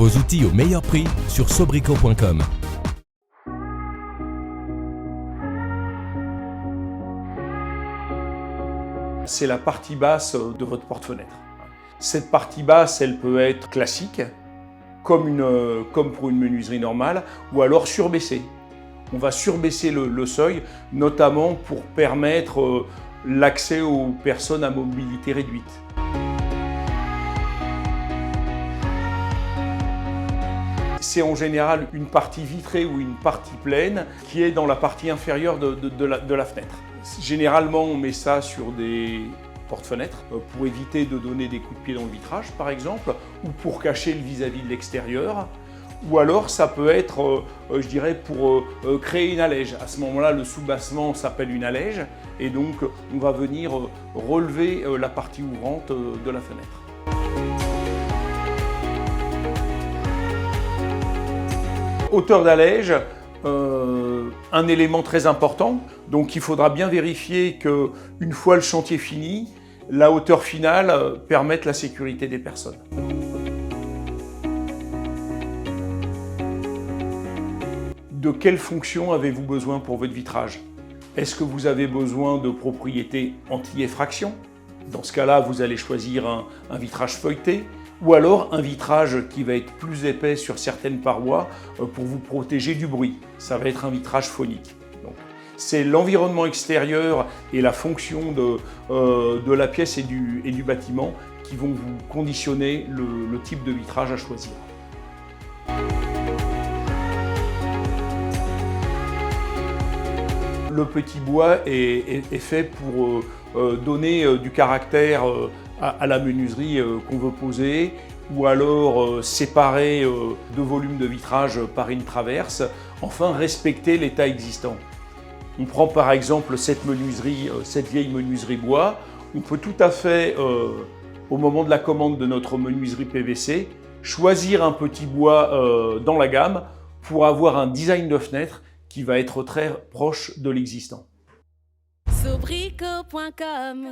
vos outils au meilleur prix sur sobrico.com. C'est la partie basse de votre porte-fenêtre. Cette partie basse, elle peut être classique, comme pour une menuiserie normale, ou alors surbaissée. On va surbaisser le seuil, notamment pour permettre l'accès aux personnes à mobilité réduite. C'est en général une partie vitrée ou une partie pleine qui est dans la partie inférieure de la fenêtre. Généralement, on met ça sur des porte-fenêtres pour éviter de donner des coups de pied dans le vitrage, par exemple, ou pour cacher le vis-à-vis de l'extérieur. Ou alors, ça peut être, je dirais, pour créer une allège. À ce moment-là, le soubassement s'appelle une allège, et donc on va venir relever la partie ouvrante de la fenêtre. Hauteur d'allège, un élément très important. Donc il faudra bien vérifier qu'une fois le chantier fini, la hauteur finale permette la sécurité des personnes. De quelle fonction avez-vous besoin pour votre vitrage? Est-ce que vous avez besoin de propriétés anti-effraction? Dans ce cas-là, vous allez choisir un vitrage feuilleté, ou alors un vitrage qui va être plus épais sur certaines parois pour vous protéger du bruit. Ça va être un vitrage phonique. C'est l'environnement extérieur et la fonction de la pièce et du bâtiment qui vont vous conditionner le type de vitrage à choisir. Le petit bois est fait pour donner du caractère à la menuiserie qu'on veut poser, ou alors séparer deux volumes de vitrage par une traverse, enfin respecter l'état existant. On prend par exemple cette vieille menuiserie bois, on peut tout à fait, au moment de la commande de notre menuiserie PVC, choisir un petit bois dans la gamme pour avoir un design de fenêtre qui va être très proche de l'existant. Sobrico.com